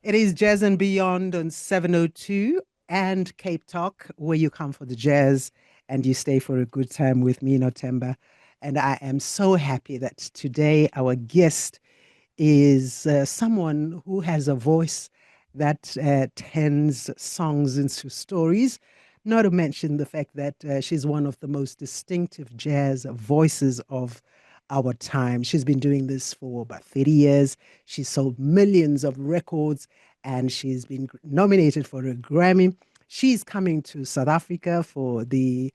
It is Jazz and Beyond on 702 and Cape Talk, where you come for the jazz and you stay for a good time with me, Nothemba. And I am so happy that today our guest is someone who has a voice that turns songs into stories, not to mention the fact that she's one of the most distinctive jazz voices of our time. She's been doing this for about 30 years. She's sold millions of records and she's been nominated for a Grammy. She's coming to South Africa for the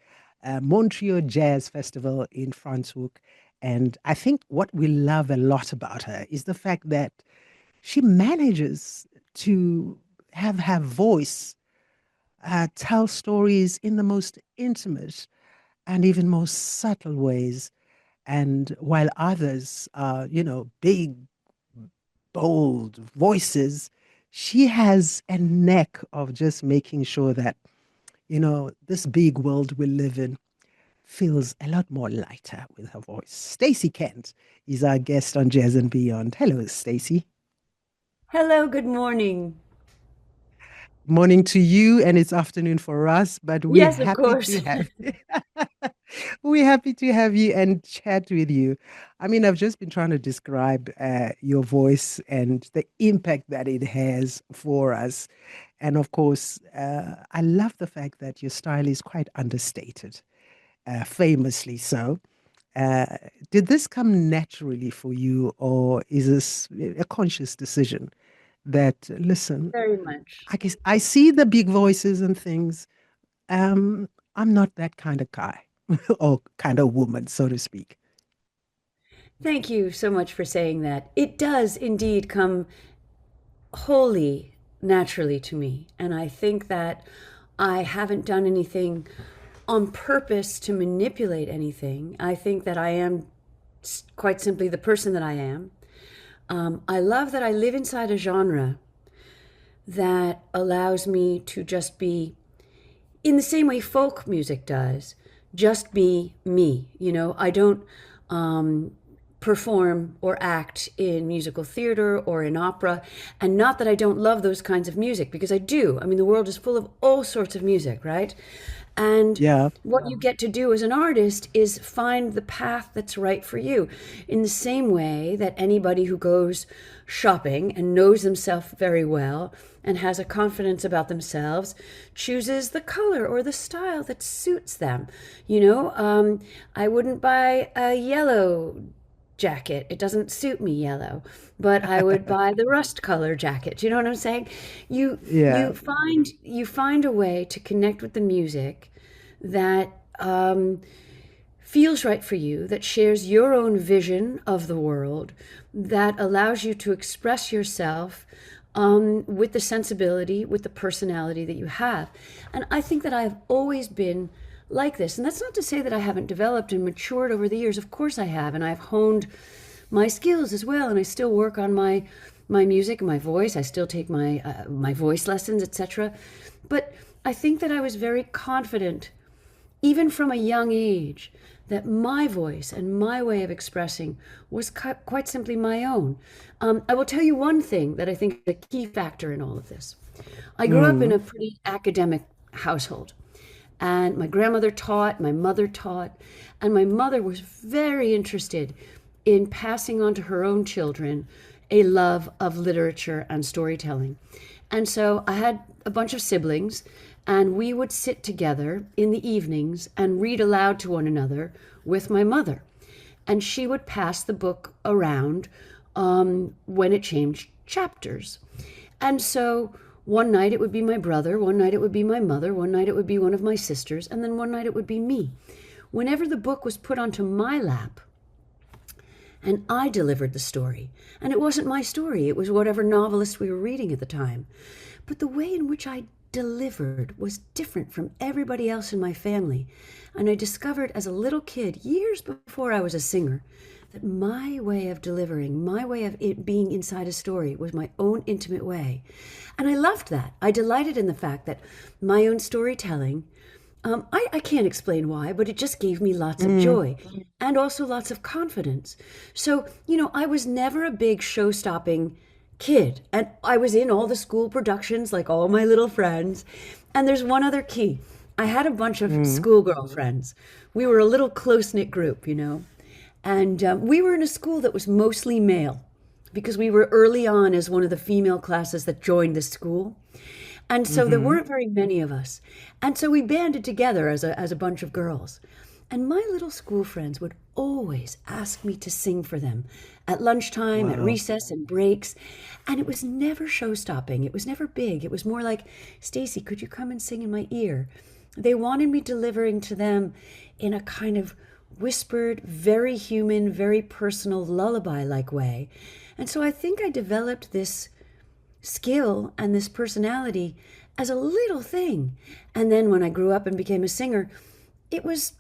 Montreux Jazz Festival in Franschhoek. And I think what we love a lot about her is the fact that she manages to have her voice tell stories in the most intimate and even most subtle ways. And while others are, big, bold voices, she has a knack of just making sure that, this big world we live in feels a lot more lighter with her voice. Stacey Kent is our guest on Jazz and Beyond. Hello, Stacey. Hello, good morning. Morning to you, and it's afternoon for us, but we're Yes, of happy course. to have we're happy to have you and chat with you. I mean, I've just been trying to describe your voice and the impact that it has for us. And of course, I love the fact that your style is quite understated, famously so. Uh, did this come naturally for you, or is this a conscious decision that, listen, Very much. I guess I see the big voices and things. Um, I'm not that kind of guy or kind of woman, so to speak. Thank you so much for saying that. It does indeed come wholly naturally to me. And I think that I haven't done anything on purpose to manipulate anything. I think that I am quite simply the person that I am. I love that I live inside a genre that allows me to just be in the same way folk music does, just be me. I don't perform or act in musical theater or in opera. And not that I don't love those kinds of music, because I do. I mean, the world is full of all sorts of music, right? And Yeah. what you get to do as an artist is find the path that's right for you. In the same way that anybody who goes shopping and knows themselves very well and has a confidence about themselves chooses the color or the style that suits them. I wouldn't buy a yellow jacket. It doesn't suit me yellow, but I would buy the rust color jacket. Do you know what I'm saying? You Yeah. you find a way to connect with the music that feels right for you, that shares your own vision of the world, that allows you to express yourself with the sensibility, with the personality that you have. And I think that I've always been like this. And that's not to say that I haven't developed and matured over the years. Of course I have. And I've honed my skills as well. And I still work on my music and my voice. I still take my voice lessons, etc. But I think that I was very confident, even from a young age, that my voice and my way of expressing was quite simply my own. I will tell you one thing that I think is a key factor in all of this. I grew up in Mm. a pretty academic household. And my grandmother taught, my mother taught, and my mother was very interested in passing on to her own children a love of literature and storytelling. And so I had a bunch of siblings, and we would sit together in the evenings and read aloud to one another with my mother. And she would pass the book around when it changed chapters. And so one night it would be my brother, one night it would be my mother, one night it would be one of my sisters, and then one night it would be me. Whenever the book was put onto my lap and I delivered the story, and it wasn't my story, it was whatever novelist we were reading at the time, but the way in which I delivered was different from everybody else in my family. And I discovered as a little kid, years before I was a singer, that my way of delivering, my way of it being inside a story was my own intimate way. And I loved that. I delighted in the fact that my own storytelling, I can't explain why, but it just gave me lots of Mm. joy and also lots of confidence. So, I was never a big show stopping kid. And I was in all the school productions, like all my little friends. And there's one other key. I had a bunch of Mm, schoolgirl friends. We were a little close knit group, you know. And we were in a school that was mostly male because we were early on as one of the female classes that joined the school. And so there mm-hmm. weren't very many of us. And so we banded together as a bunch of girls. And my little school friends would always ask me to sing for them at lunchtime, at Wow. recess, and breaks. And it was never show stopping. It was never big. It was more like, Stacey, could you come and sing in my ear? They wanted me delivering to them in a kind of whispered, very human, very personal, lullaby like way. And so I think I developed this skill and this personality as a little thing. And then when I grew up and became a singer, it was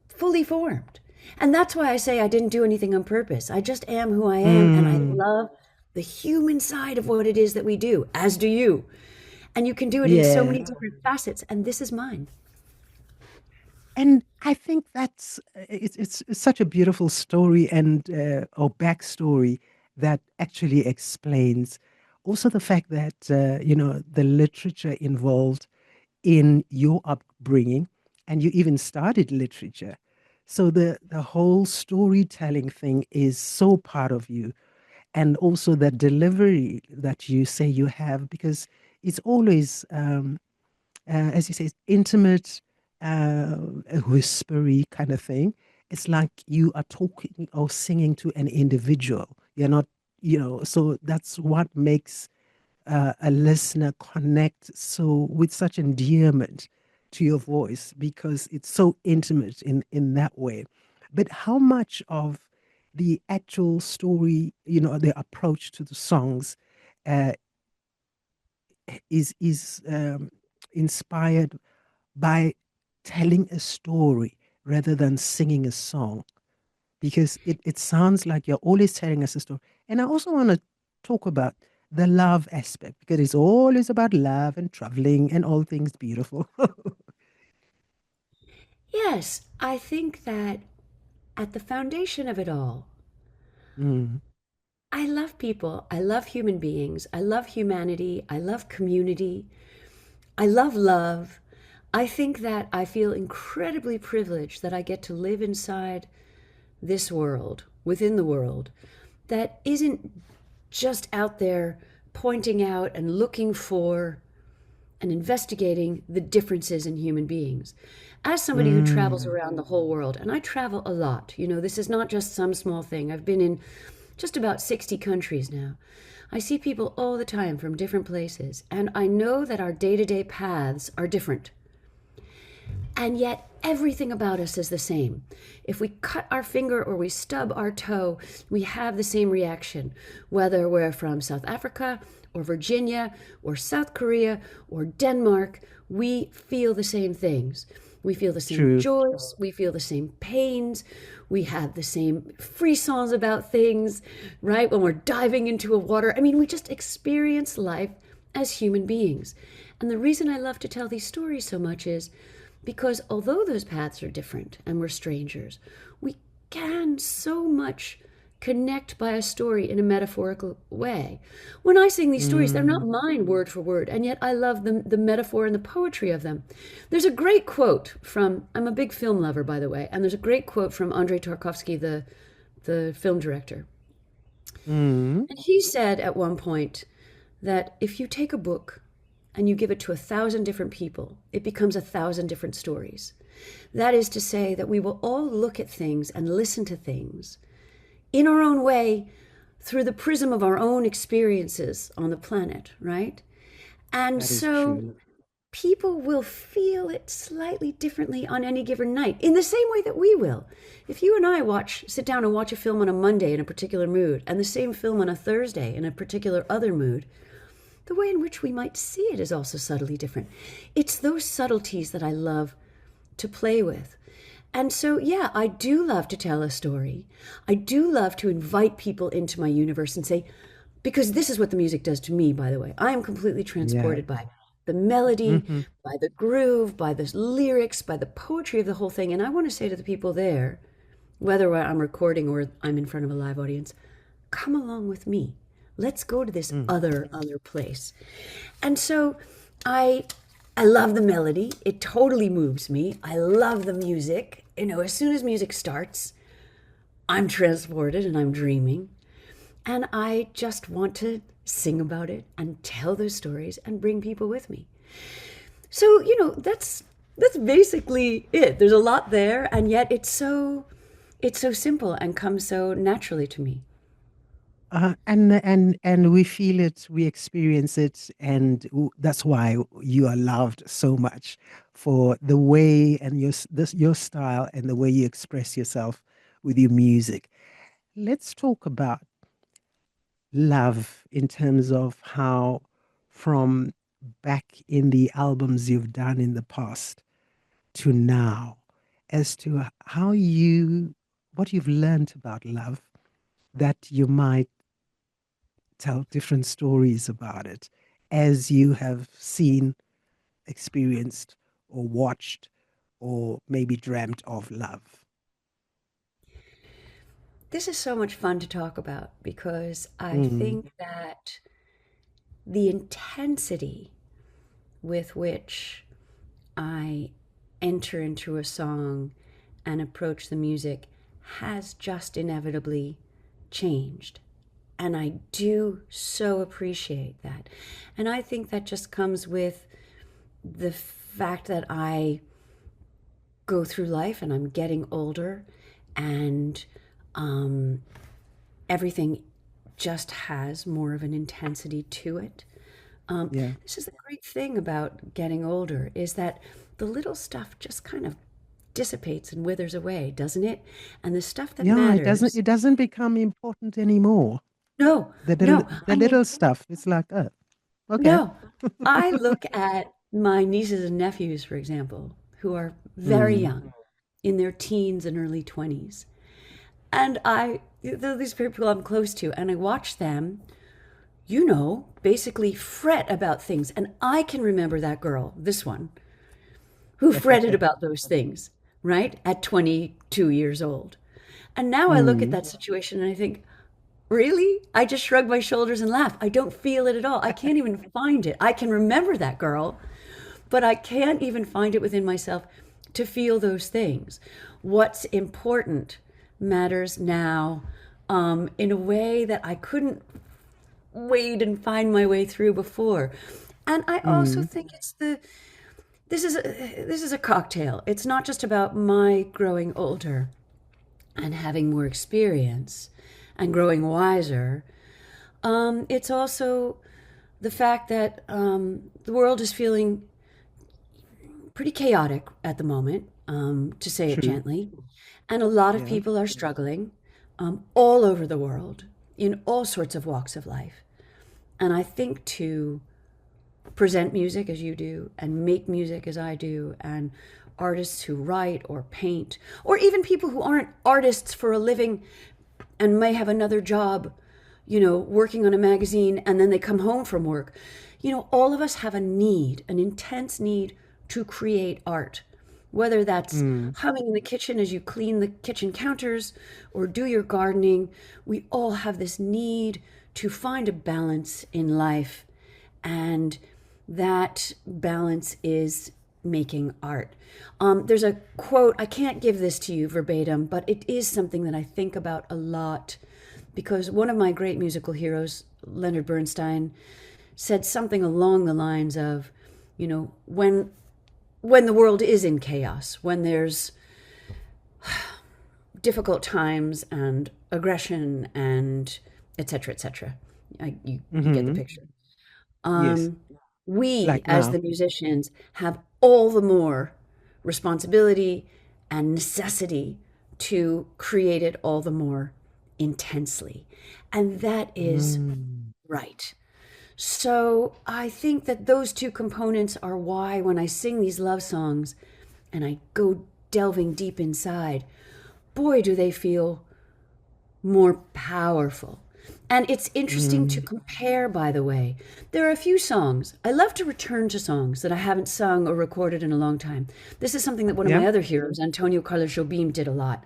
fully formed. And that's why I say I didn't do anything on purpose. I just am who I am, and I Mm, love the human side of what it is that we do, as do you. And you can do it in so yeah. many different facets, and this is mine. And I think it's such a beautiful story and or backstory that actually explains also the fact that the literature involved in your upbringing, and you even started literature. So the whole storytelling thing is so part of you, and also the delivery that you say you have, because it's always as you say, it's intimate, a whispery kind of thing. It's like you are talking or singing to an individual. You're not, so that's what makes a listener connect so with such endearment to your voice, because it's so intimate in that way. But how much of the actual story, the approach to the songs, uh, is inspired by telling a story rather than singing a song, because it sounds like you're always telling us a story. And I also want to talk about the love aspect, because it's always about love and traveling and all things beautiful. Yes, I think that at the foundation of it all, Mm, I love people. I love human beings. I love humanity. I love community. I love love. I think that I feel incredibly privileged that I get to live inside this world, within the world, that isn't just out there pointing out and looking for and investigating the differences in human beings. As somebody who travels mm, around the whole world, and I travel a lot, this is not just some small thing. I've been in just about 60 countries now. I see people all the time from different places, and I know that our day to day paths are different. And yet, everything about us is the same. If we cut our finger or we stub our toe, we have the same reaction, whether we're from South Africa or Virginia or South Korea or Denmark. We feel the same things. We feel the same true. joys, we feel the same pains, we have the same frissons about things, right? When we're diving into a water. I mean, we just experience life as human beings. And the reason I love to tell these stories so much is because although those paths are different and we're strangers, we can so much connect by a story in a metaphorical way. When I sing these stories, they're not Mm, mine word for word, and yet I love the metaphor and the poetry of them. There's a great quote from, I'm a big film lover, by the way, and there's a great quote from Andrei Tarkovsky, the film director. mm, And he said at one point that if you take a book and you give it to 1,000 different people, it becomes 1,000 different stories. That is to say that we will all look at things and listen to things in our own way through the prism of our own experiences on the planet, right? And that is so true. people will feel it slightly differently on any given night, in the same way that we will. If you and I sit down and watch a film on a Monday in a particular mood, and the same film on a Thursday in a particular other mood, the way in which we might see it is also subtly different. It's those subtleties that I love to play with. And so, yeah, I do love to tell a story. I do love to invite people into my universe and say, because this is what the music does to me, by the way. I am completely Yeah. transported by the melody, Hmm. by the groove, by the lyrics, by the poetry of the whole thing. And I want to say to the people there, whether I'm recording or I'm in front of a live audience, come along with me. Let's go to this Mm. other place. And so I I love the melody. It totally moves me. I love the music. You know, as soon as music starts, I'm transported and I'm dreaming. And I just want to sing about it and tell those stories and bring people with me. So, that's basically it. There's a lot there, and yet it's so simple and comes so naturally to me. And we feel it, we experience it, and that's why you are loved so much for the way and your style and the way you express yourself with your music. Let's talk about love in terms of how, from back in the albums you've done in the past to now, as to how what you've learned about love that you might tell different stories about it as you have seen, experienced, or watched, or maybe dreamt of love. This is so much fun to talk about because I Mm, think that the intensity with which I enter into a song and approach the music has just inevitably changed. And I do so appreciate that. And I think that just comes with the fact that I go through life and I'm getting older, and um, everything just has more of an intensity to it. yeah. This is the great thing about getting older, is that the little stuff just kind of dissipates and withers away, doesn't it? And the stuff that Yeah, matters, it doesn't become important anymore. no, The no. the little stuff. It's like, oh, okay. No, I look at my nieces and nephews, for example, who are very Mm, young, in their teens and early 20s. And they're these people I'm close to, and I watch them, basically fret about things. And I can remember that girl, this one, who fretted about those things, right? At 22 years old. And now I look at mm, that situation and I think, really? I just shrug my shoulders and laugh. I don't feel it at all. I can't even find it. I can remember that girl, but I can't even find it within myself to feel those things. What's important matters now, in a way that I couldn't wade and find my way through before. And I also mm, think this is a cocktail. It's not just about my growing older and having more experience and growing wiser. It's also the fact that the world is feeling pretty chaotic at the moment, to say it true. gently. And a lot of Yeah. people are struggling, all over the world, in all sorts of walks of life. And I think to present music as you do and make music as I do, and artists who write or paint, or even people who aren't artists for a living and may have another job, working on a magazine, and then they come home from work. All of us have a need, an intense need to create art, whether that's Mm, humming in the kitchen as you clean the kitchen counters or do your gardening. We all have this need to find a balance in life, and that balance is making art. There's a quote, I can't give this to you verbatim, but it is something that I think about a lot, because one of my great musical heroes, Leonard Bernstein, said something along the lines of, when the world is in chaos, when there's difficult times and aggression and etc. etc. You get the mm-hmm. picture. Yes. Um, we, Like as now. the musicians, have all the more responsibility and necessity to create it all the more intensely. And that is Mm, right. So I think that those two components are why when I sing these love songs and I go delving deep inside, boy, do they feel more powerful. And it's interesting to mm, compare, by the way. There are a few songs. I love to return to songs that I haven't sung or recorded in a long time. This is something that one of yeah. my other heroes, Antonio Carlos Jobim, did a lot.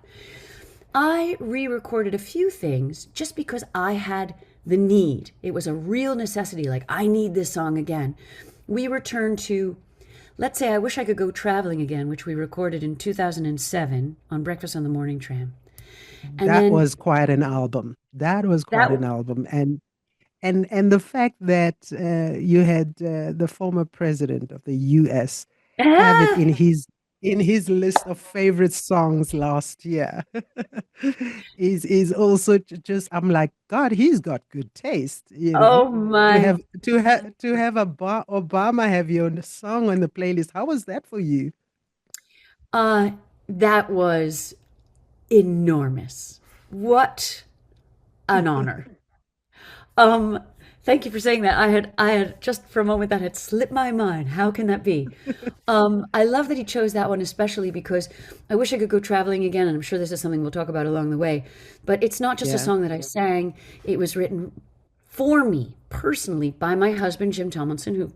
I re recorded a few things just because I had the need. It was a real necessity, like, I need this song again. We returned to, let's say, I Wish I Could Go Traveling Again, which we recorded in 2007 on Breakfast on the Morning Tram. And That then was quite an album. That was quite that, an album. And the fact that you had the former president of the US have it ah, in his list of favorite songs last year is also just, I'm like, God, he's got good taste, oh to my, have Obama have your song on the playlist. How was that for you? uh, that was enormous. What an honor. Um, Thank you for saying that. I had just for a moment that had slipped my mind. How can that be? I love that he chose that one, especially because I wish I could go traveling again, and I'm sure this is something we'll talk about along the way. But it's not just a Yeah. song that I sang. It was written for me personally by my husband, Jim Tomlinson, who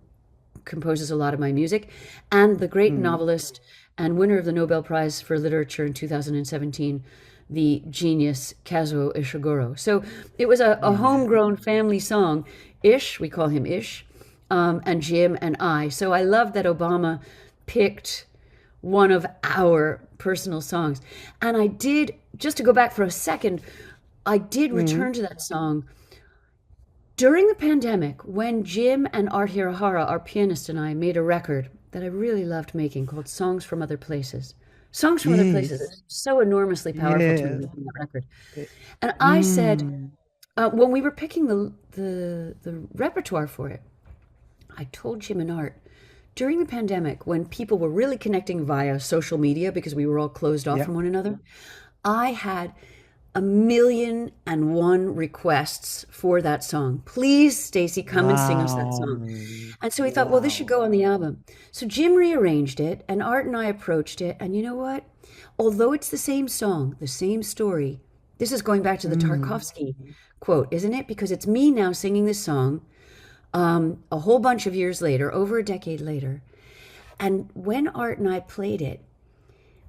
composes a lot of my music, and the great Mm, novelist and winner of the Nobel Prize for Literature in 2017, the genius Kazuo Ishiguro. So it was a yeah. homegrown family song. Ish, we call him Ish, and Jim and I. So I love that Obama picked one of our personal songs. And I did, just to go back for a second, I did Mm, return to that song during the pandemic, when Jim and Art Hirahara, our pianist, and I made a record that I really loved making called Songs from Other Places. Songs from Other Places yes. is so enormously powerful to me Yes. making that record. Eh, And I said, Mm, when we were picking the repertoire for it, I told Jim and Art during the pandemic, when people were really connecting via social media because we were all closed off yeah. from one another, I had 1,000,001 requests for that song. Please, Stacey, come and sing us that Wow. song. And so we thought, well, this should Wow. go on the album. So Jim rearranged it, and Art and I approached it. And you know what? Although it's the same song, the same story, this is going back to the Mm, Tarkovsky quote, isn't it? Because it's me now singing this song a whole bunch of years later, over a decade later. And when Art and I played it,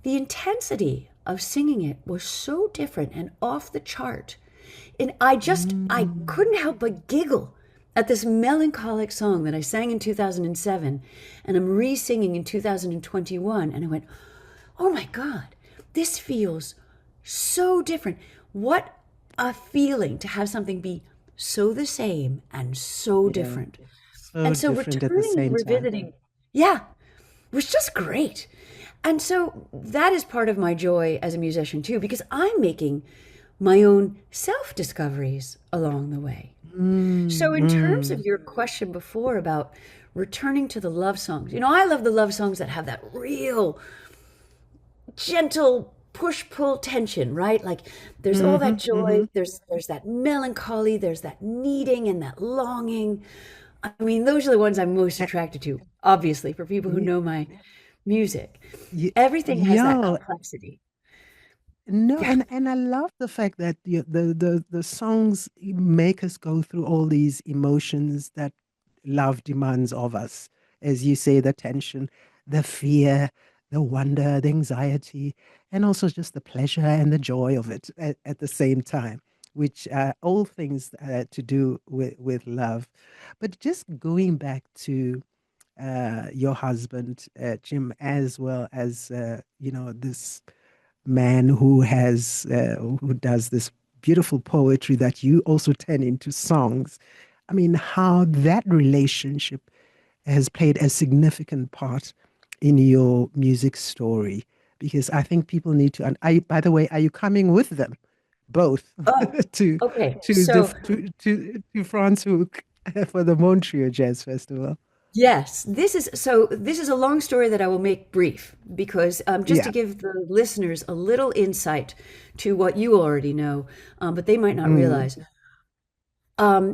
the intensity of singing it was so different and off the chart. And I mm. couldn't help but giggle at this melancholic song that I sang in 2007 and I'm re-singing in 2021. And I went, oh my God, this feels so different. What a feeling to have something be so the same and so Yeah. different. So And so different at the returning and same time. revisiting, yeah, was just great. And so that is part of my joy as a musician too, because I'm making my own self discoveries along the way. So, Mm, in terms of mm. your question before about returning to the love songs, I love the love songs that have that real gentle push pull tension, right? Like there's all that Mhm, joy, mhm. there's that melancholy, there's that needing and that longing. I mean, those are the ones I'm most Uh, attracted to, obviously, for people who y- know my music. y- Everything has that Yeah, complexity. no, Yeah. and I love the fact that the songs make us go through all these emotions that love demands of us. As you say, the tension, the fear, the wonder, the anxiety, and also just the pleasure and the joy of it at the same time, which are all things to do with love. But just going back to your husband, Jim, as well as this man who does this beautiful poetry that you also turn into songs. I mean, how that relationship has played a significant part in your music story. Because I think people need to. And by the way, are you coming with them, both, Oh, to okay. to the So, to Franschhoek for the Montreux Jazz Festival? yes, this is a long story that I will make brief because just to Yeah. give the listeners a little insight to what you already know, but they might not Mm, realize.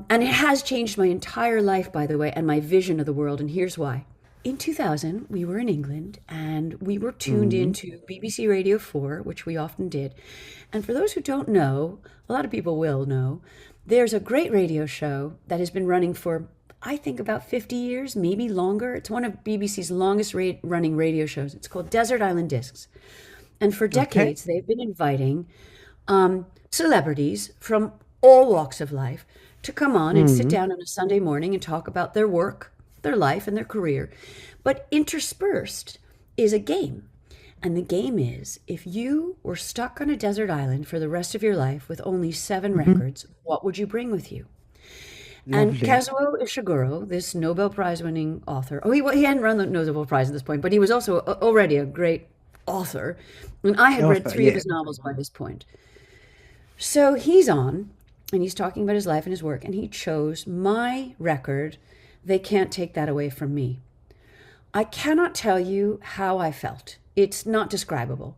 And it has changed my entire life, by the way, and my vision of the world. And here's why. In 2000, we were in England and we were tuned mm, into BBC Radio 4, which we often did. And for those who don't know, a lot of people will know, there's a great radio show that has been running for, I think, about 50 years, maybe longer. It's one of BBC's longest running radio shows. It's called Desert Island Discs. And for okay. decades, they've been inviting celebrities from all walks of life to come on and sit down on a Sunday morning and talk about their work, their life, and their career. But interspersed is a game. And the game is, if you were stuck on a desert island for the rest of your life with only 7 records, what would you bring with you? And Lovely. Kazuo Ishiguro, this Nobel Prize winning author, he hadn't run the Nobel Prize at this point, but he was also already a great author. And I had read Offer, 3 of yeah. his novels by this point. So he's on, and he's talking about his life and his work, and he chose my record, They Can't Take That Away From Me. I cannot tell you how I felt. It's not describable.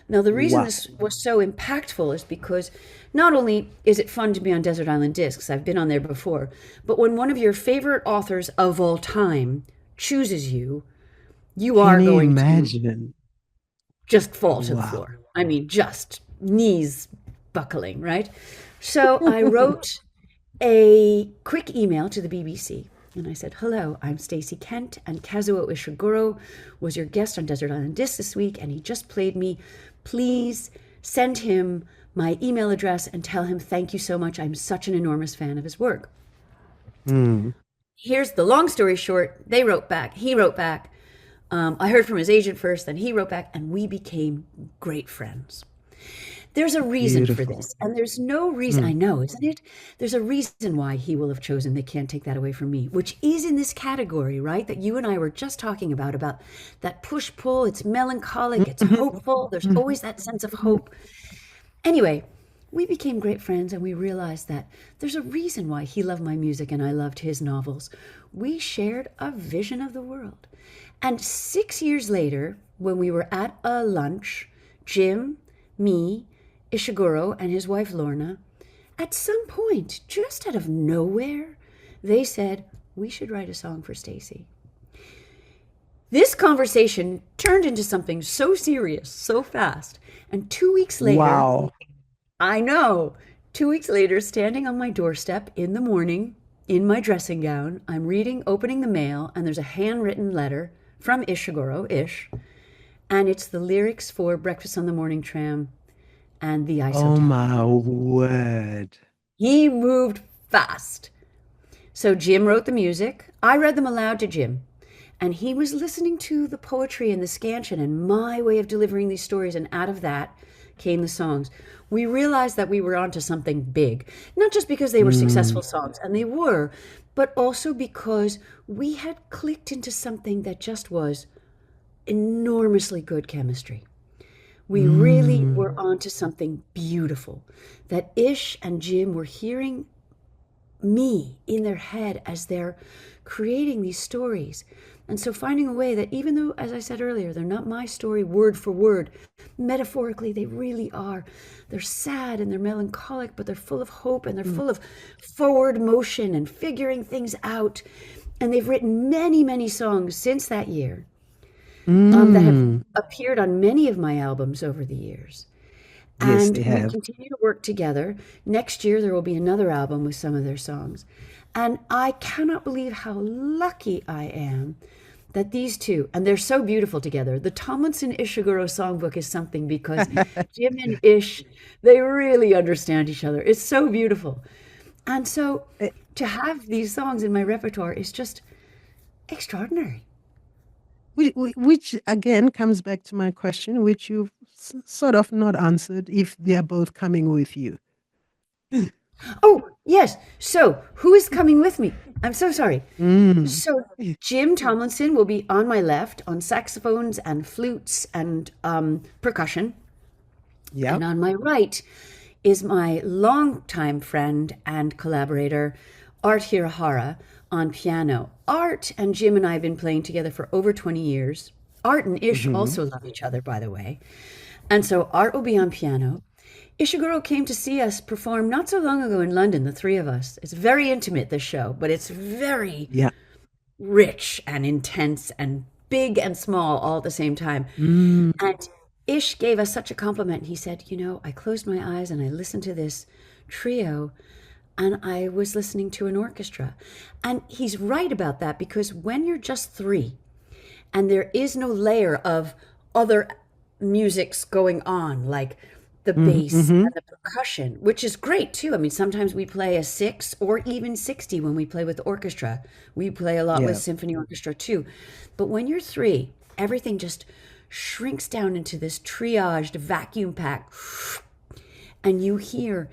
Now, the reason Wow. this was so impactful is because not only is it fun to be on Desert Island Discs, I've been on there before, but when one of your favorite authors of all time chooses you, you Can are you going to imagine? just fall to the Wow. floor. I mean, just knees buckling, right? So I wrote a quick email to the BBC and I said, "Hello, I'm Stacey Kent, and Kazuo Ishiguro was your guest on Desert Island Discs this week, and he just played me. Please send him my email address and tell him thank you so much. I'm such an enormous fan of his work." Mm. Here's the long story short. They wrote back. He wrote back. I heard from his agent first, then he wrote back, and we became great friends. There's a reason for Beautiful. this, and there's no reason, I Mm. know, isn't it? There's a reason why he will have chosen They Can't Take That Away From Me, which is in this category, right? That you and I were just talking about that push-pull. It's melancholic, it's hopeful. There's always that sense of hope. Anyway, we became great friends and we realized that there's a reason why he loved my music and I loved his novels. We shared a vision of the world. And 6 years later, when we were at a lunch, Jim, me, Ishiguro, and his wife Lorna, at some point, just out of nowhere, they said, we should write a song for Stacey. This conversation turned into something so serious, so fast. And 2 weeks later, Wow. I know, 2 weeks later, standing on my doorstep in the morning, in my dressing gown, I'm opening the mail, and there's a handwritten letter from Ishiguro, Ish, and it's the lyrics for Breakfast on the Morning Tram and The Ice Oh Hotel. my word. He moved fast. So Jim wrote the music. I read them aloud to Jim. And he was listening to the poetry and the scansion and my way of delivering these stories. And out of that came the songs. We realized that we were onto something big, not just because they were successful Mm. songs, and they were, but also because we had clicked into something that just was enormously good chemistry. We really were Mm. onto something beautiful, that Ish and Jim were hearing me in their head as they're creating these stories. And so finding a way that, even though, as I said earlier, they're not my story word for word, metaphorically they really are. They're sad and they're melancholic, but they're full of hope and they're Mm. full of forward motion and figuring things out. And they've written many, many songs since that year, that have Mm. appeared on many of my albums over the years. Yes, And they we have. continue to work together. Next year, there will be another album with some of their songs. And I cannot believe how lucky I am that these two, and they're so beautiful together. The Tomlinson Ishiguro songbook is something because Jim and Ish, they really understand each other. It's so beautiful. And so Eh, to have these songs in my repertoire is just extraordinary. which again comes back to my question, which you've sort of not answered, if they're both coming with you. Oh, yes. So who is coming with me? I'm so sorry. Mm. So Jim Tomlinson will be on my left on saxophones and flutes and percussion. Yeah. And on my right is my longtime friend and collaborator, Art Hirahara, on piano. Art and Jim and I have been playing together for over 20 years. Art and Ish Hmm. also love each other, by the way. And so Art will be on piano. Ishiguro came to see us perform not so long ago in London, the 3 of us. It's very intimate, this show, but it's very Yeah. rich and intense and big and small all at the same time. Mm. And Ish gave us such a compliment. He said, I closed my eyes and I listened to this trio and I was listening to an orchestra. And he's right about that because when you're just 3 and there is no layer of other musics going on, like the bass Mm-hmm. and the percussion, which is great too. I mean, sometimes we play a 6 or even 60 when we play with orchestra. We play a lot with Yeah. symphony orchestra too. But when you're three, everything just shrinks down into this triaged vacuum pack, and you hear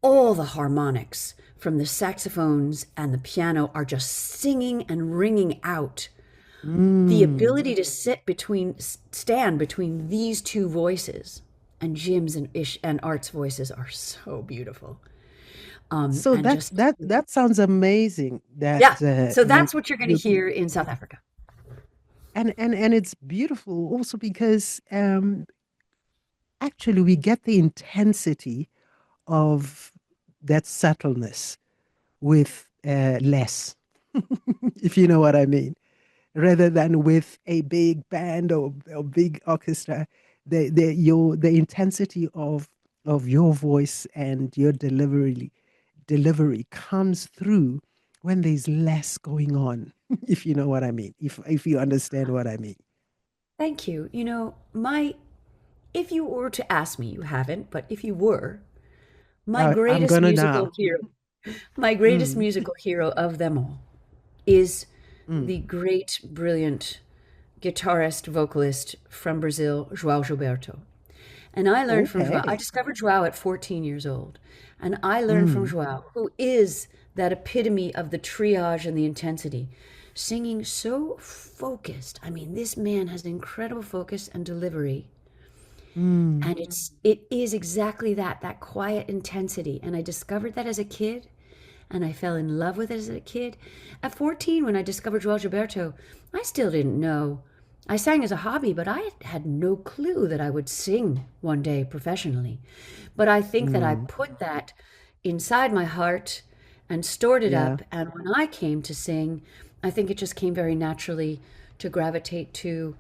all the harmonics from the saxophones and the piano are just singing and ringing out. The Mm. ability to stand between these two voices, and Jim's and Ish and Art's voices are so beautiful. So And that just that that sounds amazing. That yeah, so you that's what you're going to you hear in South Africa. and it's beautiful also because actually we get the intensity of that subtleness with less, if you know what I mean, rather than with a big band or big orchestra. The intensity of your voice and your delivery comes through when there's less going on, if you know what I mean, if you understand what I mean. Thank you. You know, my if you were to ask me, you haven't, but if you were, my I'm greatest gonna musical now. hero, my greatest Mm, musical hero of them all is mm. the great, brilliant guitarist, vocalist from Brazil, João Gilberto. And I learned from Joao. I Okay. discovered Joao at 14 years old. And I learned from Mm, Joao, who is that epitome of the triage and the intensity, singing so focused. I mean, this man has incredible focus and delivery. mm. And it is exactly that quiet intensity. And I discovered that as a kid, and I fell in love with it as a kid. At 14, when I discovered João Gilberto, I still didn't know. I sang as a hobby, but I had no clue that I would sing one day professionally. But I think that I Mm. put that inside my heart and stored it Yeah. up. And when I came to sing, I think it just came very naturally to gravitate to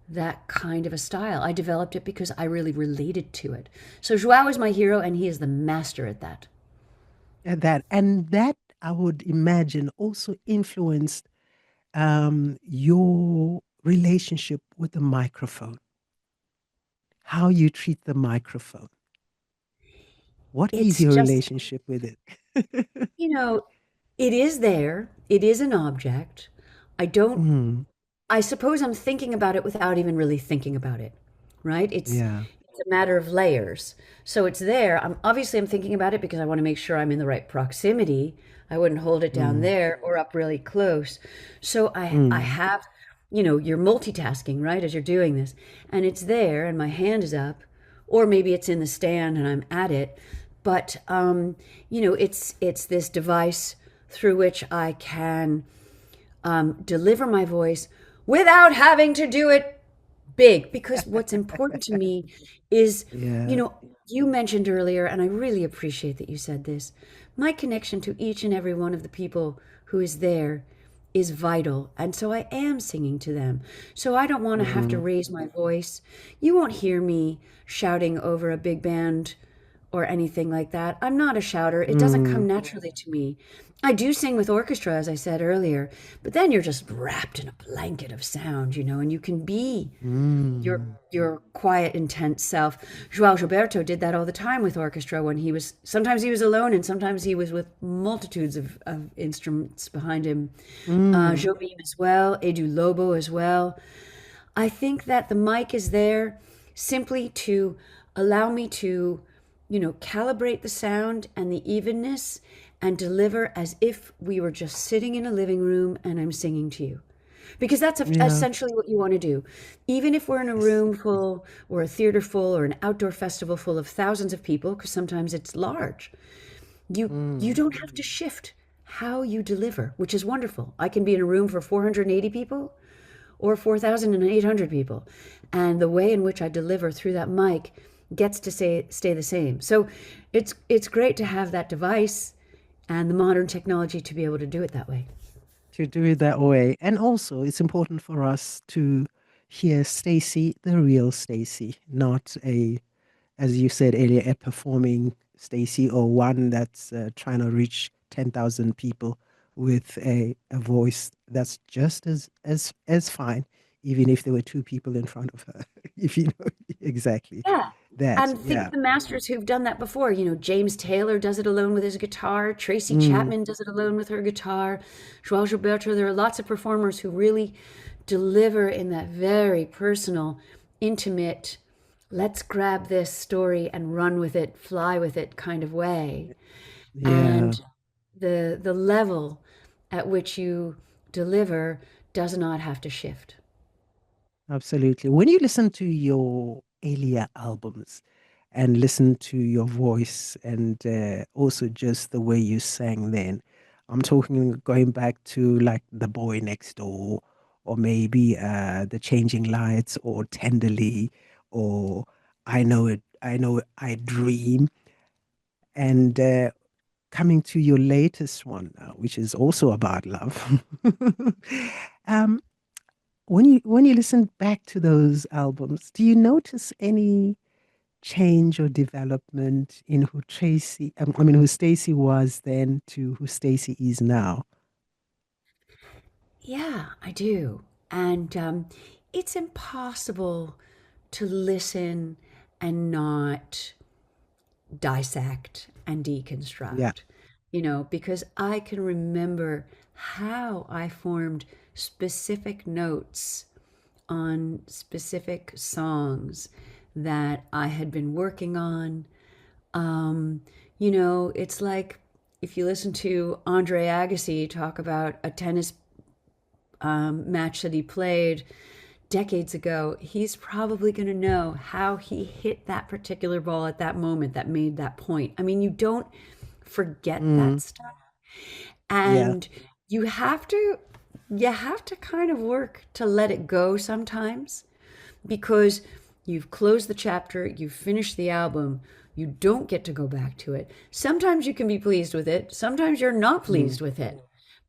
that kind of a style. I developed it because I really related to it. So Joao is my hero, and he is the master at that. And that I would imagine also influenced your relationship with the microphone, how you treat the microphone. What is It's your just, relationship with it? you know, it is there. It is an object. I don't, Mm, I suppose I'm thinking about it without even really thinking about it, right? yeah. It's a matter of layers. So it's there. I'm thinking about it because I want to make sure I'm in the right proximity. I wouldn't hold it down Mm, there or up really close. So I mm, have, you're multitasking, right, as you're doing this. And it's there and my hand is up, or maybe it's in the stand and I'm at it. But it's this device through which I can deliver my voice without having to do it big. Because what's important to me is, yeah. you mentioned earlier, and I really appreciate that you said this, my connection to each and every one of the people who is there is vital. And so I am singing to them. So I don't want to have to Mm, raise my voice. You won't hear me shouting over a big band or anything like that. I'm not a shouter. It doesn't mm, come naturally to me. I do sing with orchestra, as I said earlier, but then you're just wrapped in a blanket of sound, and you can be your mm, your quiet, intense self. João Gilberto did that all the time with orchestra when sometimes he was alone and sometimes he was with multitudes of instruments behind him. mm. Jobim as well, Edu Lobo as well. I think that the mic is there simply to allow me to, calibrate the sound and the evenness and deliver as if we were just sitting in a living room and I'm singing to you. Because that's Yeah. essentially what you want to do. Even if we're in a Yes. room full or a theater full or an outdoor festival full of thousands of people, because sometimes it's large, you Mm, don't have to shift how you deliver, which is wonderful. I can be in a room for 480 people or 4,800 people. And the way in which I deliver through that mic gets to stay the same. So it's great to have that device and the modern technology to be able to do it that way. to do it that way. And also, it's important for us to hear Stacey, the real Stacey, not as you said earlier, a performing Stacey or one that's trying to reach 10,000 people with a voice that's just as fine, even if there were two people in front of her, if you know exactly. Yeah. that. And think Yeah. of the masters who've done that before. James Taylor does it alone with his guitar. Tracy Mm, Chapman does it alone with her guitar. Joao Gilberto. There are lots of performers who really deliver in that very personal, intimate, let's grab this story and run with it, fly with it kind of way. yeah, And the level at which you deliver does not have to shift. absolutely. When you listen to your earlier albums and listen to your voice and also just the way you sang then, I'm talking going back to like The Boy Next Door or maybe The Changing Lights or Tenderly or I Know It, I Dream. And coming to your latest one now, which is also about love. um, when you listen back to those albums, do you notice any change or development in who who Stacey was then to who Stacey is now? Yeah, I do. And it's impossible to listen and not dissect and Yeah. deconstruct, because I can remember how I formed specific notes on specific songs that I had been working on. Um, it's like if you listen to Andre Agassi talk about a tennis match that he played decades ago, he's probably going to know how he hit that particular ball at that moment that made that point. I mean, you don't forget that Mm, stuff. yeah. And you have to you have to kind of work to let it go sometimes because you've closed the chapter, you've finished the album, you don't get to go back to it. Sometimes you can be pleased with it, sometimes you're not Mm, pleased with it,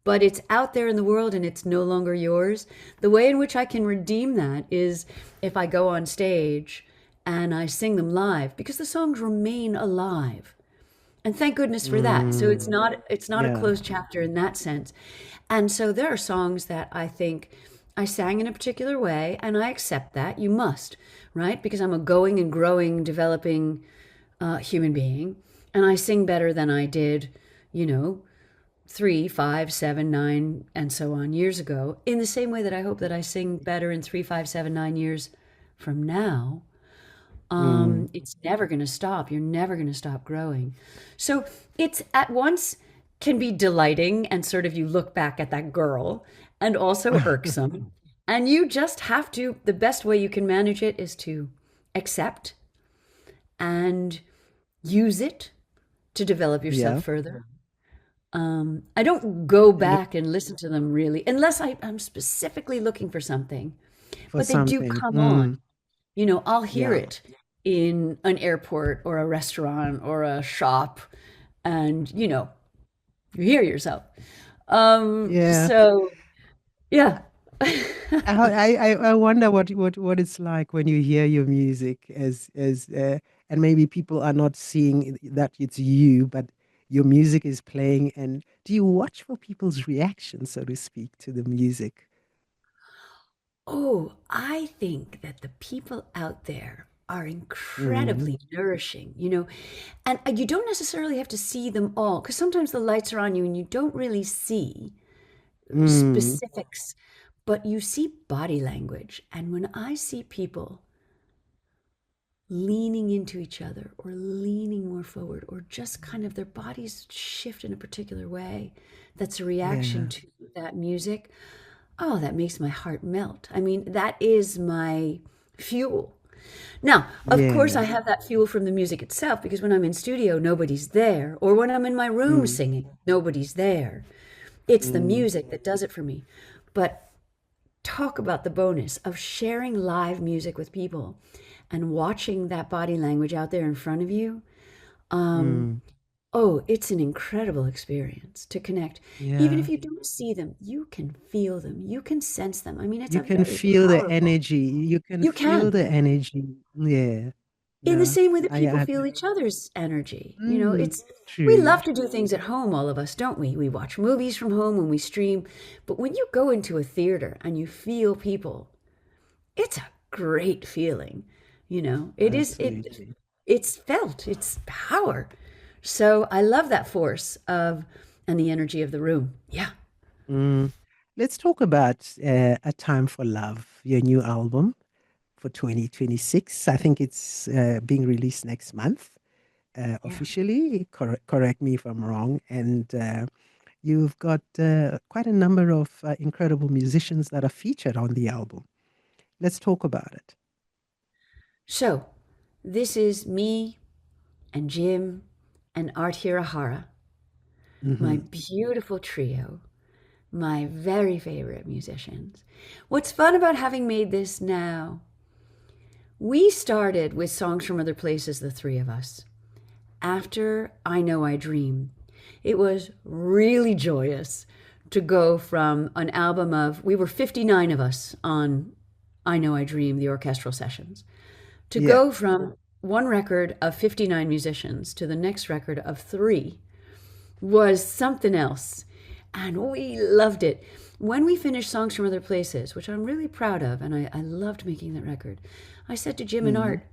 but it's out there in the world and it's no longer yours. The way in which I can redeem that is if I go on stage and I sing them live because the songs remain alive. And thank goodness for that. So mm, it's not a yeah. closed chapter in that sense. And so there are songs that I think I sang in a particular way and I accept that. You must, right? Because I'm a going and growing, developing human being and I sing better than I did, you know, 3, 5, 7, 9, and so on years ago, in the same way that I hope that I sing better in 3, 5, 7, 9 years from now. Mm, It's never going to stop. You're never going to stop growing. So it's at once can be delighting and sort of you look back at that girl and also irksome. And you just have to, the best way you can manage it is to accept and use it to develop yourself yeah. further. I don't go Look back and listen to them really, unless I'm specifically looking for something, for but they do something. come on. Mm, I'll hear yeah. it in an airport or a restaurant or a shop, and you hear yourself. Yeah. So yeah. I wonder what it's like when you hear your music as and maybe people are not seeing that it's you, but your music is playing. And do you watch for people's reaction, so to speak, to the music? Oh, I think that the people out there are Mm, incredibly nourishing, and you don't necessarily have to see them all because sometimes the lights are on you and you don't really see mm, specifics, but you see body language. And when I see people leaning into each other or leaning more forward or just kind of their bodies shift in a particular way, that's a reaction yeah, to that music. Oh, that makes my heart melt. I mean, that is my fuel. Now, of course, yeah. I have that fuel from the music itself because when I'm in studio, nobody's there. Or when I'm in my room Mm, singing, nobody's there. It's the mm, music that does it for me. But talk about the bonus of sharing live music with people and watching that body language out there in front of you. Um, mm, oh, it's an incredible experience to connect. Even if yeah. you don't see them, you can feel them, you can sense them. I mean, it's You a can very feel the powerful. energy. You can You feel can. the energy. Yeah, In the yeah. same way that people I feel each other's energy. mm, It's we true. love to do things at home, all of us, don't we? We watch movies from home when we stream, but when you go into a theater and you feel people, it's a great feeling. It is it Absolutely. it's felt, it's power. So I love that force of and the energy of the room. Yeah. Mm. Let's talk about A Time for Love, your new album for 2026. I think it's being released next month Yeah. officially. Correct me if I'm wrong. And you've got quite a number of incredible musicians that are featured on the album. Let's talk about it. So this is me and Jim and Art Hirahara, my Hmm. beautiful trio, my very favorite musicians. What's fun about having made this now, we started with songs from other places, the three of us. After I Know I Dream, it was really joyous to go from an album of, we were 59 of us on I Know I Dream, the orchestral sessions, to Yeah. go from one record of 59 musicians to the next record of three was something else. And we loved it. When we finished Songs from Other Places, which I'm really proud of, and I loved making that record, I said to Jim and Mm. Art,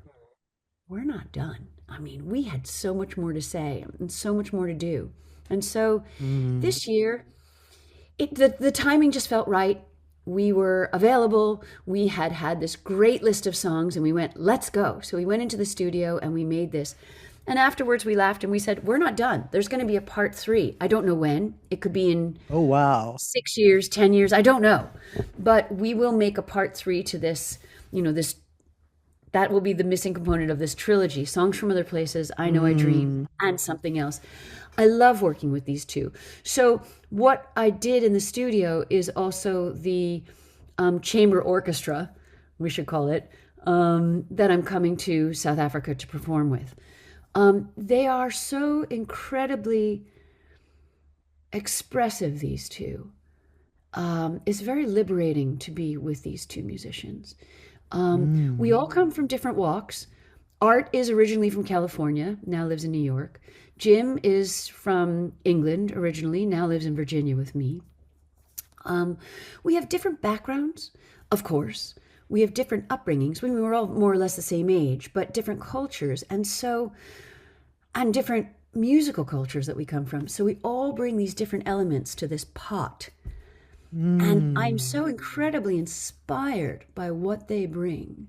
we're not done. I mean, we had so much more to say and so much more to do. And so Mm. this year, the timing just felt right. We were available. We had had this great list of songs and we went, let's go. So we went into the studio and we made this. And afterwards we laughed and we said, we're not done. There's going to be a part three. I don't know when. It could be in Oh, wow. 6 years, 10 years. I don't know. But we will make a part three to this, this that will be the missing component of this trilogy. Songs from Other Places, I Know I Dream, Mm. and something else. I love working with these two. So what I did in the studio is also the chamber orchestra, we should call it, that I'm coming to South Africa to perform with. They are so incredibly expressive, these two. It's very liberating to be with these two musicians. We Mm. all come from different walks. Art is originally from California, now lives in New York. Jim is from England originally, now lives in Virginia with me. We have different backgrounds, of course. We have different upbringings. We were all more or less the same age, but different cultures. And different musical cultures that we come from. So we all bring these different elements to this pot. And I'm Mm. so incredibly inspired by what they bring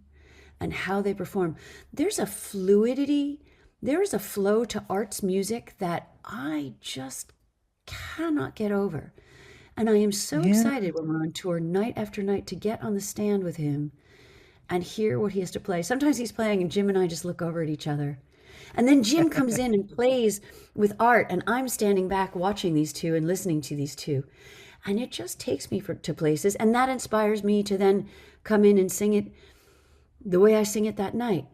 and how they perform. There's a fluidity, there is a flow to Art's music that I just cannot get over. And I am so Yeah. excited when we're on tour night after night to get on the stand with him and hear what he has to play. Sometimes he's playing and Jim and I just look over at each other. And then Jim comes in and plays with Art, and I'm standing back watching these two and listening to these two. And it just takes me to places, and that inspires me to then come in and sing it the way I sing it that night.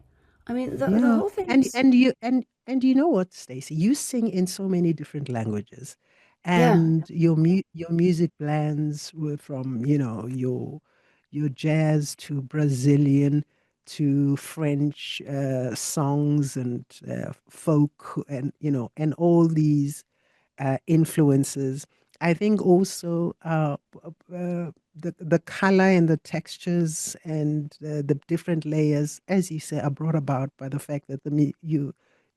I mean, the Yeah. whole thing And is, and you and you know what, Stacey? You sing in so many different languages, yeah, and your music blends from, your jazz to Brazilian to French songs and folk, and and all these influences. I think also the color and the textures and the different layers, as you say, are brought about by the fact that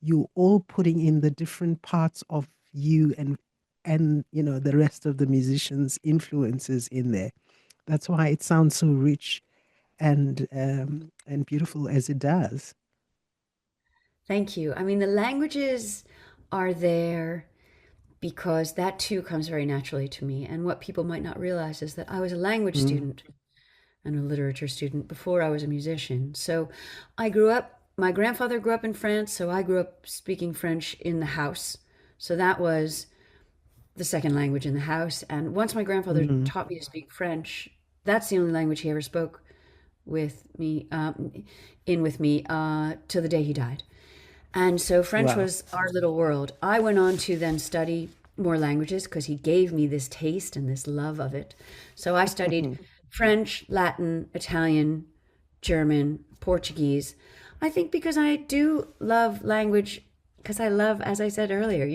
you all putting in the different parts of you, and the rest of the musicians' influences in there. That's why it sounds so rich and beautiful as it does. thank you. I mean, the languages are there because that too comes very naturally to me. And what people might not realize is that I was a language Mm. student and a literature student before I was a musician. So I grew up, my grandfather grew up in France, so I grew up speaking French in the house. So that was the second language in the house. And once my grandfather Mhm. taught me to speak French, that's the only language he ever spoke with me, till the day he died. And so French Wow. was our little world. I went on to then study more languages because he gave me this taste and this love of it. So I studied French, Latin, Italian, German, Portuguese. I think because I do love language, because I love, as I said earlier,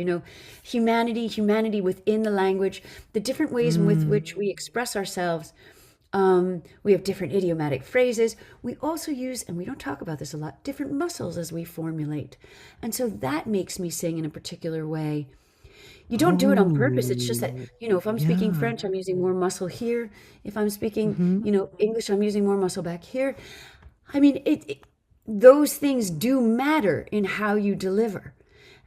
humanity within the language, the different ways in with Mm. which we express ourselves We have different idiomatic phrases. We also use, and we don't talk about this a lot, different muscles as we formulate. And so that makes me sing in a particular way. You don't do it on purpose. It's just that, Oh, if I'm speaking yeah. French, I'm using more muscle here. If I'm speaking, Hmm. English, I'm using more muscle back here. I mean, those things do matter in how you deliver.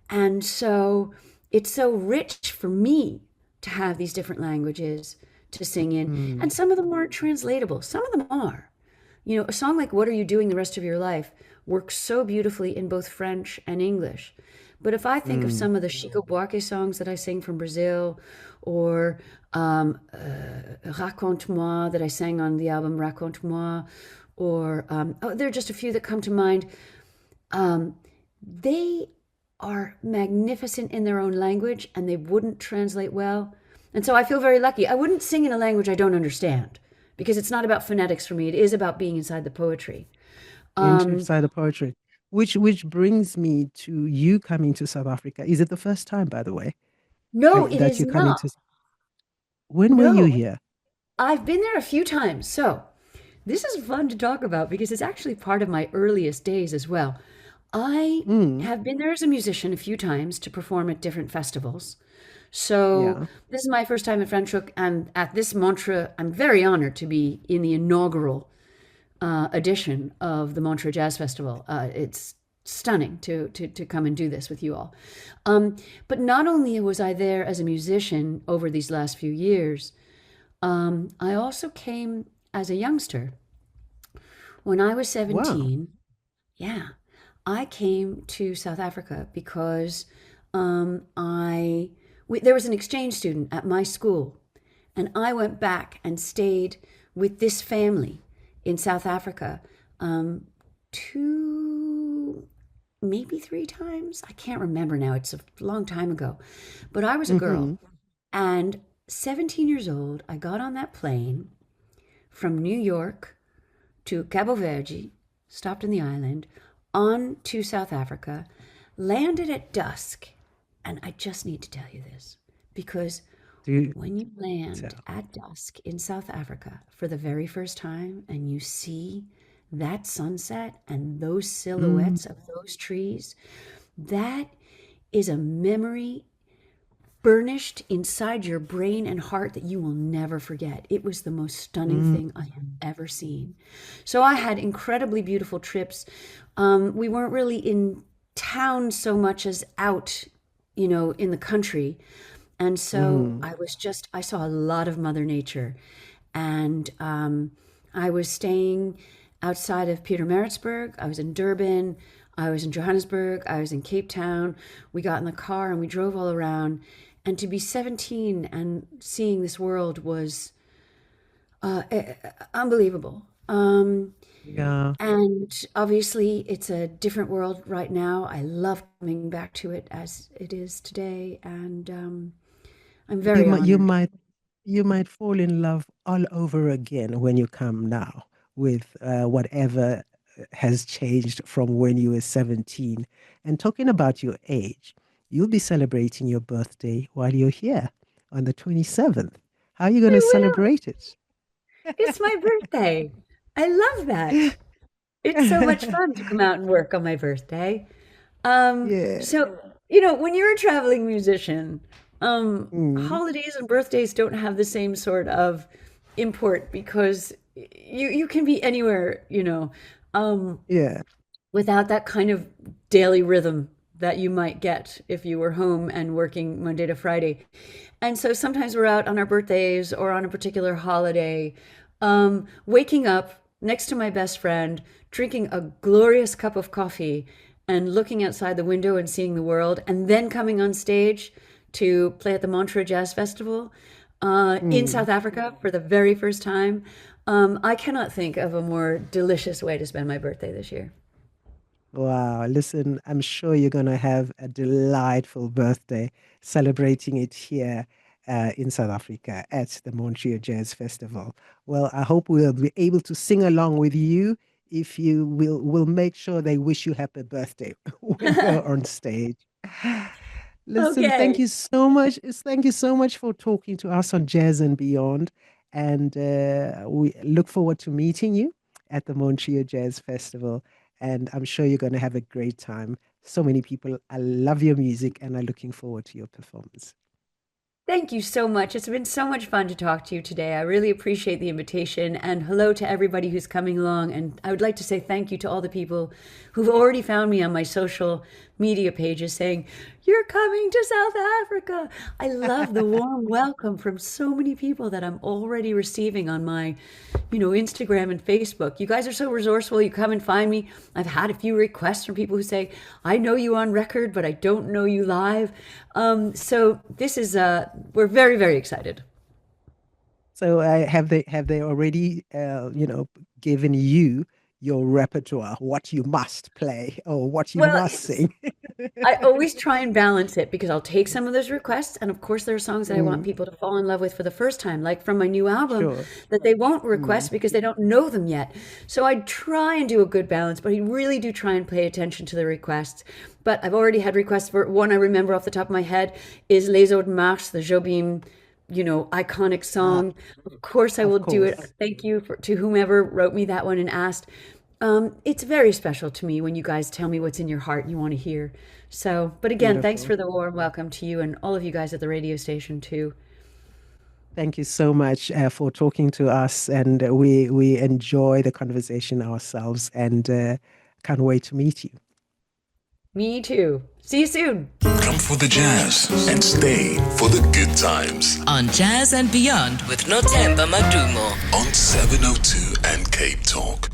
And so it's so rich for me to have these different languages to sing in. And Mm, some of them aren't translatable, some of them are. A song like What Are You Doing the Rest of Your Life works so beautifully in both French and English. But if I think of mm, some of the Chico Buarque songs that I sing from Brazil, or Raconte-moi that I sang on the album Raconte-moi, or there are just a few that come to mind. Um, they are magnificent in their own language and they wouldn't translate well. And so I feel very lucky. I wouldn't sing in a language I don't understand because it's not about phonetics for me. It is about being inside the poetry. Um, inside the poetry, which brings me to you coming to South Africa. Is it the first time, by the way, no, it that is you're coming not. to? When were you No, here? I've been there a few times. So this is fun to talk about because it's actually part of my earliest days as well. I Mm, have been there as a musician a few times to perform at different festivals. So yeah. this is my first time at Franschhoek, and at this Montreux, I'm very honored to be in the inaugural edition of the Montreux Jazz Festival. It's stunning to come and do this with you all. But not only was I there as a musician over these last few years, I also came as a youngster. When I was Wow. 17, yeah, I came to South Africa because there was an exchange student at my school, and I went back and stayed with this family in South Africa two, maybe three times. I can't remember now. It's a long time ago. But I was a Mm-hmm. girl, and 17 years old, I got on that plane from New York to Cabo Verde, stopped in the island, on to South Africa, landed at dusk. And I just need to tell you this because Do when you land tell. at dusk in South Africa for the very first time and you see that sunset and those Mm, silhouettes of those trees, that is a memory burnished inside your brain and heart that you will never forget. It was the most stunning mm, thing I have ever seen. So I had incredibly beautiful trips. We weren't really in town so much as out, in the country. And so mm. I saw a lot of Mother Nature. And I was staying outside of Pietermaritzburg. I was in Durban. I was in Johannesburg. I was in Cape Town. We got in the car and we drove all around. And to be 17 and seeing this world was unbelievable. Yeah. And obviously, it's a different world right now. I love coming back to it as it is today. And I'm You very might you honored. might you might fall in love all over again when you come now with whatever has changed from when you were 17. And talking about your age, you'll be celebrating your birthday while you're here on the 27th. How are you going to I will. celebrate it? It's my birthday. I love that. It's so much fun to come out and work on my birthday. Yeah. So, when you're a traveling musician, Mm, holidays and birthdays don't have the same sort of import because you can be anywhere, yeah. without that kind of daily rhythm that you might get if you were home and working Monday to Friday. And so sometimes we're out on our birthdays or on a particular holiday, waking up next to my best friend, drinking a glorious cup of coffee, and looking outside the window and seeing the world, and then coming on stage to play at the Montreux Jazz Festival in Mm. South Africa for the very first time. I cannot think of a more delicious way to spend my birthday this year. Wow, listen, I'm sure you're going to have a delightful birthday celebrating it here in South Africa at the Montreux Jazz Festival. Well, I hope we'll be able to sing along with you. If you will make sure they wish you happy birthday when we're on stage. Listen, thank Okay. you so much. Thank you so much for talking to us on Jazz and Beyond. And we look forward to meeting you at the Montreux Jazz Festival. And I'm sure you're going to have a great time. So many people, I love your music and I'm looking forward to your performance. Thank you so much. It's been so much fun to talk to you today. I really appreciate the invitation, and hello to everybody who's coming along. And I would like to say thank you to all the people who've already found me on my social media pages saying, "You're coming to South Africa." I love the warm welcome from so many people that I'm already receiving on my, Instagram and Facebook. You guys are so resourceful. You come and find me. I've had a few requests from people who say, "I know you on record, but I don't know you live." So this is, we're very, very excited. So have they already given you your repertoire, what you must play or what you Well, must sing? I always try and balance it because I'll take some of those requests, and of course there are songs that I want Mm, people to fall in love with for the first time, like from my new album, sure. that they won't Mm, request because they don't know them yet. So I try and do a good balance, but I really do try and pay attention to the requests. But I've already had requests for one I remember off the top of my head is Les Autres Marches, the Jobim, iconic uh, song. Of course I of will do it. course. Thank you to whomever wrote me that one and asked. It's very special to me when you guys tell me what's in your heart and you want to hear. So, but again, thanks Beautiful. for the warm welcome to you and all of you guys at the radio station too. Thank you so much for talking to us, and we enjoy the conversation ourselves, and can't wait to meet you. Me too. See you soon. Come for the jazz and stay for the good times On Jazz and Beyond with Nothemba Madumo. on 702 and Cape Talk.